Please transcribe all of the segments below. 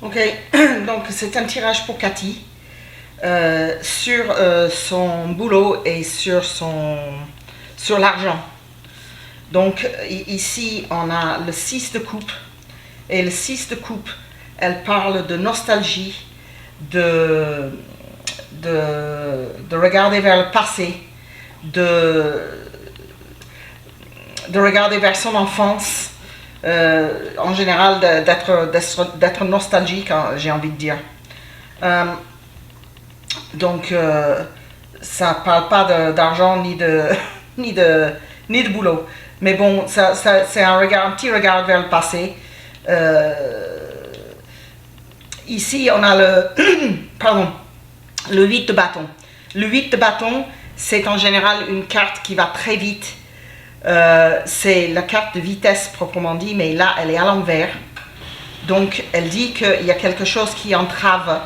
Ok, donc c'est un tirage pour Cathy sur son boulot et sur l'argent. Donc ici on a le 6 de coupe, et le 6 de coupe, elle parle de nostalgie, de regarder vers le passé, de regarder vers son enfance, en général d'être nostalgique, hein, j'ai envie de dire. Donc ça parle pas d'argent ni de ni de boulot, mais bon, c'est un petit regard vers le passé. Ici on a le 8 de bâton. Le 8 de bâton, c'est en général une carte qui va très vite. C'est la carte de vitesse proprement dit, mais là elle est à l'envers. Donc elle dit qu'il y a quelque chose qui entrave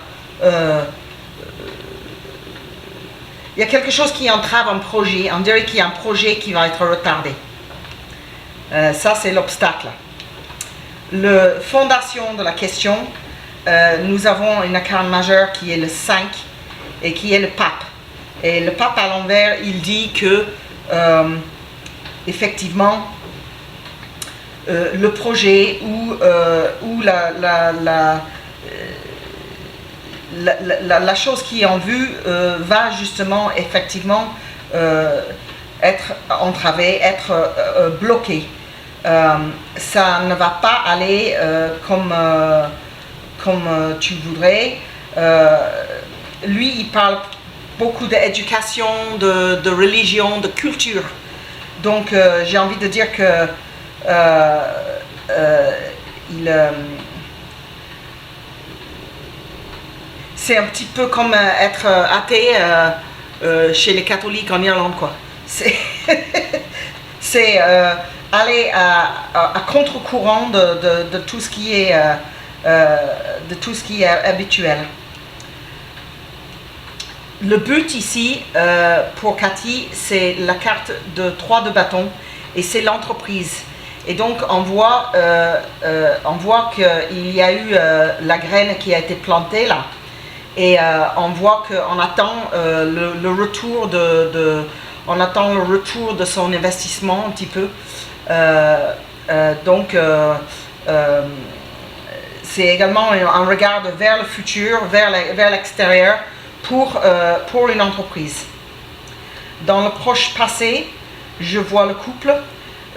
il y a quelque chose qui entrave un projet. On dirait qu'il y a un projet qui va être retardé. Ça c'est l'obstacle. La fondation de la question, nous avons une arcane majeure qui est le 5 et qui est le pape. Et le pape à l'envers, il dit que effectivement le projet ou la chose qui est en vue va justement effectivement être entravée, être bloquée. Ça ne va pas aller comme tu voudrais. Lui, il parle beaucoup d'éducation, de religion, de culture. Donc j'ai envie de dire que c'est un petit peu comme être athée chez les catholiques en Irlande, quoi. C'est aller à contre-courant de tout ce qui est habituel. Le but ici pour Cathy, c'est la carte de 3 de bâton et c'est l'entreprise. Et donc on voit qu'il y a eu la graine qui a été plantée là. Et on voit qu'on attend le retour on attend le retour de son investissement un petit peu. Donc c'est également un regard vers le futur, vers l'extérieur pour une entreprise. Dans le proche passé, je vois le couple.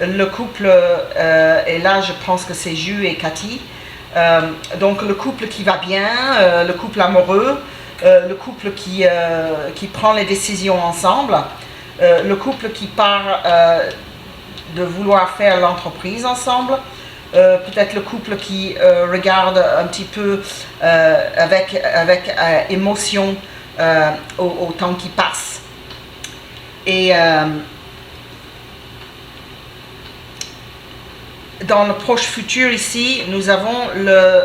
Le couple, et là je pense que c'est Ju et Cathy. Donc le couple qui va bien, le couple amoureux, le couple qui prend les décisions ensemble, le couple qui part de vouloir faire l'entreprise ensemble, peut-être le couple qui regarde un petit peu avec émotion au temps qui passe. Et dans le proche futur ici, nous avons le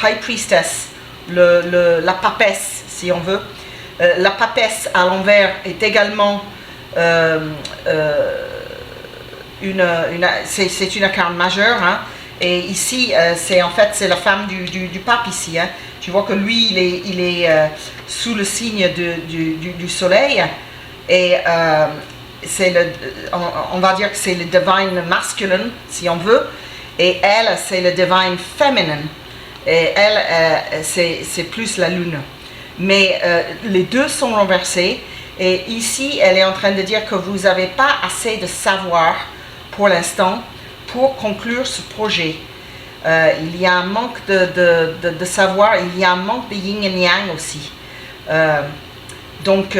High Priestess, la papesse si on veut. La papesse à l'envers est également c'est une arcane majeure, hein. Et ici c'est la femme du pape ici, hein. Tu vois que lui il est sous le signe du soleil, et on va dire que c'est le divine masculine si on veut, et elle c'est le divine feminine, et elle c'est plus la lune, mais les deux sont renversés. Et ici elle est en train de dire que vous n'avez pas assez de savoir pour l'instant pour conclure ce projet. Il y a un manque de savoir, il y a un manque de yin et yang aussi. Donc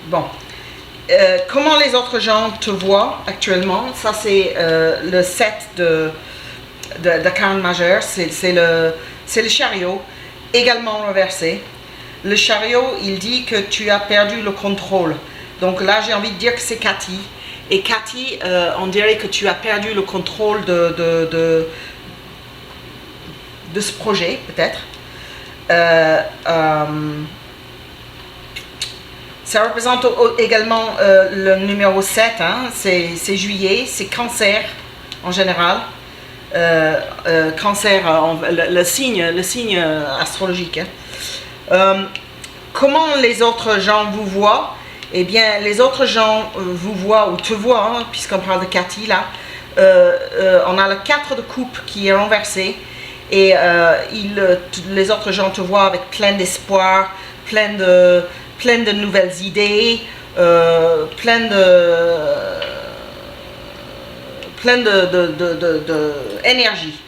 bon, comment les autres gens te voient actuellement, ça c'est le 7 d'arcane majeure, c'est le chariot, également renversé. Le chariot, il dit que tu as perdu le contrôle. Donc là, j'ai envie de dire que c'est Cathy. Et Cathy, on dirait que tu as perdu le contrôle de ce projet, peut-être. Ça représente également le numéro 7, hein, c'est juillet, c'est cancer en général. Cancer, le signe astrologique. Hein. Comment les autres gens vous voient? Eh bien, les autres gens vous voient ou te voient, hein, puisqu'on parle de Cathy là. On a le 4 de coupe qui est renversé et les autres gens te voient avec plein d'espoir, plein de nouvelles idées, plein de énergie.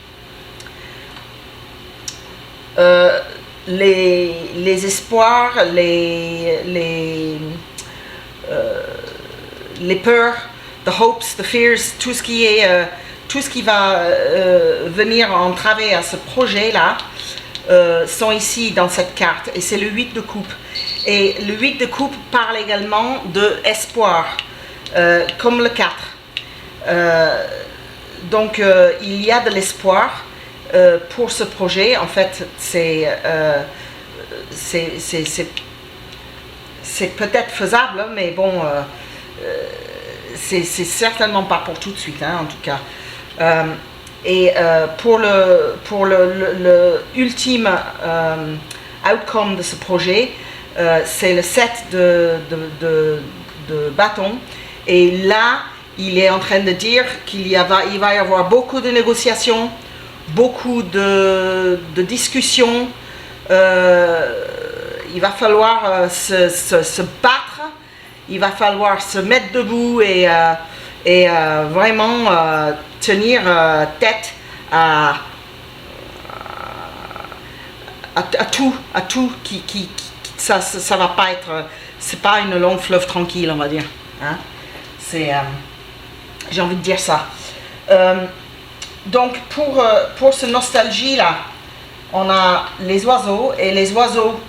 Les espoirs, les peurs, the hopes, the fears, tout ce qui va venir entraver à ce projet-là sont ici dans cette carte. Et c'est le 8 de coupe. Et le 8 de coupe parle également de espoir, comme le 4. Donc il y a de l'espoir pour ce projet. En fait, c'est peut-être faisable, mais bon, c'est certainement pas pour tout de suite, hein, en tout cas. Pour le ultime outcome de ce projet, c'est le 7 de bâton. Et là, il est en train de dire qu'il va y avoir beaucoup de négociations, beaucoup de discussions. Il va falloir se battre, il va falloir se mettre debout et vraiment tenir tête à tout ça va pas être, c'est pas une longue fleuve tranquille, on va dire, hein. J'ai envie de dire ça. Donc pour ce nostalgie là, on a les oiseaux, et les oiseaux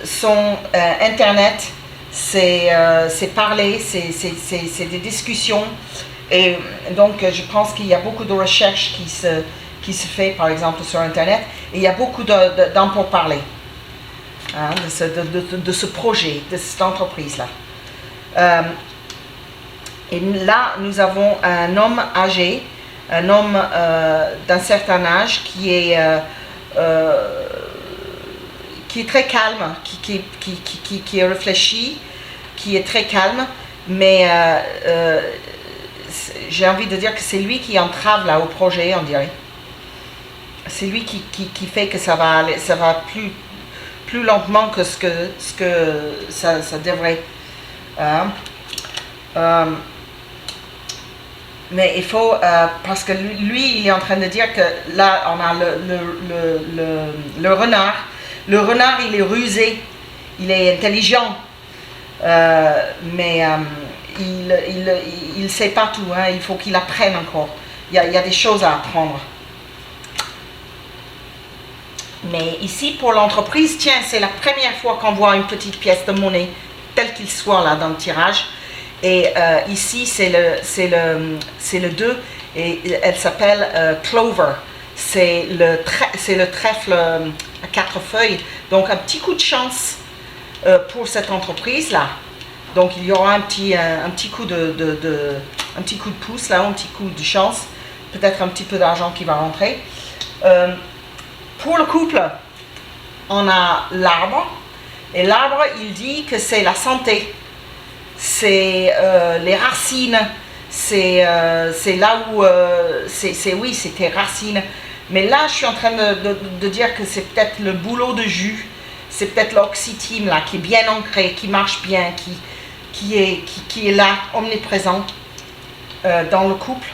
sont internet, c'est parler, c'est des discussions, et donc je pense qu'il y a beaucoup de recherches qui se fait par exemple sur internet, et il y a beaucoup d'en pour parler, hein, de ce projet, de cette entreprise là. Et là nous avons un homme âgé, un homme d'un certain âge qui est très calme, qui est réfléchi, qui est très calme, mais j'ai envie de dire que c'est lui qui entrave là au projet, on dirait. C'est lui qui fait que ça va plus lentement que ce que ça devrait. Mais il faut, parce que lui, il est en train de dire que là, on a le renard. Le renard, il est rusé, il est intelligent, mais il ne sait pas tout, hein, il faut qu'il apprenne encore. Il y a des choses à apprendre. Mais ici, pour l'entreprise, tiens, c'est la première fois qu'on voit une petite pièce de monnaie, telle qu'il soit là dans le tirage. Et ici, c'est le 2, et elle s'appelle Clover. C'est le trèfle à 4 feuilles. Donc, un petit coup de chance pour cette entreprise-là. Donc, il y aura un petit coup un petit coup de pouce, là, un petit coup de chance. Peut-être un petit peu d'argent qui va rentrer. Pour le couple, on a l'arbre. Et l'arbre, il dit que c'est la santé. C'est les racines, c'est là où, oui, c'est tes racines. Mais là, je suis en train de dire que c'est peut-être le boulot de jus, c'est peut-être l'oxytime là, qui est bien ancré, qui marche bien, qui est là, omniprésent dans le couple.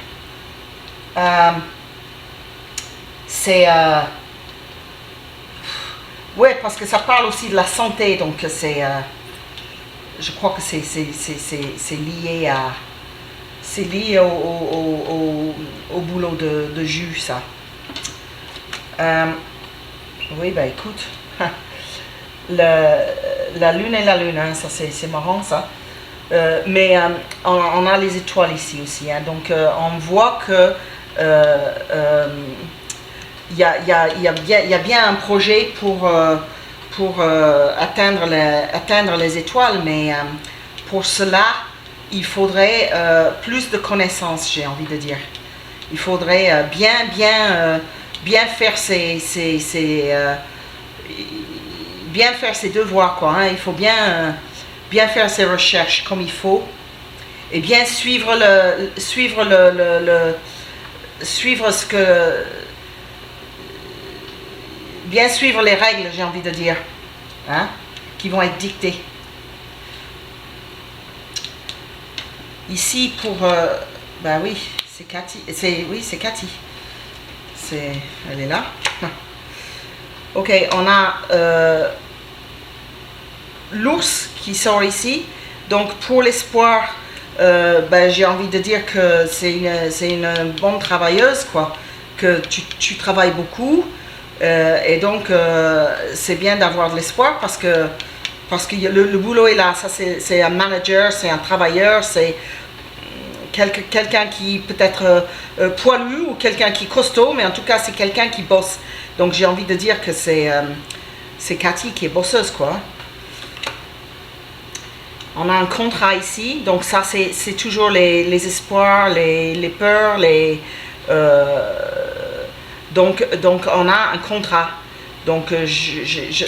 Ouais, parce que ça parle aussi de la santé, donc c'est... je crois que c'est lié au boulot de jus, ça. Oui, ben écoute, la lune et la lune, hein, ça c'est marrant ça. Mais on a les étoiles ici aussi, hein, donc on voit que il y a bien un projet pour atteindre les étoiles, mais pour cela, il faudrait plus de connaissances, j'ai envie de dire. Il faudrait bien faire bien faire ses devoirs, quoi, hein. Il faut bien faire ses recherches comme il faut et bien suivre bien suivre les règles, j'ai envie de dire, hein, qui vont être dictées. Ici pour ben oui, c'est Cathy, c'est Cathy. Elle est là. Ok, on a l'ours qui sort ici. Donc pour l'espoir, ben, j'ai envie de dire que c'est une bonne travailleuse, quoi. Que tu travailles beaucoup. Et donc c'est bien d'avoir de l'espoir parce que le boulot est là. Ça c'est un manager, c'est un travailleur, c'est quelqu'un qui peut-être poilu ou quelqu'un qui est costaud, mais en tout cas c'est quelqu'un qui bosse. Donc j'ai envie de dire que c'est Cathy qui est bosseuse, quoi. On a un contrat ici, donc ça c'est toujours les espoirs, les peurs, donc on a un contrat. Donc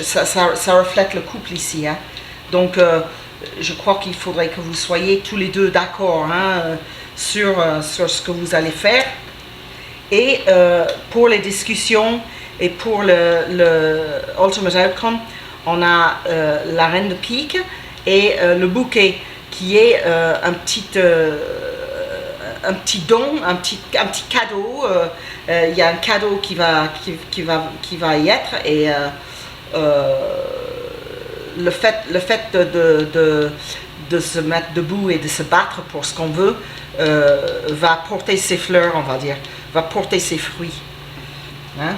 ça reflète le couple ici, hein. Donc je crois qu'il faudrait que vous soyez tous les deux d'accord, hein, sur ce que vous allez faire. Et pour les discussions et pour le ultimate outcome, on a la reine de pique et le bouquet qui est un petit don, un petit cadeau. Il y a un cadeau qui va y être, et le fait de se mettre debout et de se battre pour ce qu'on veut va porter ses fleurs, on va dire, va porter ses fruits, hein?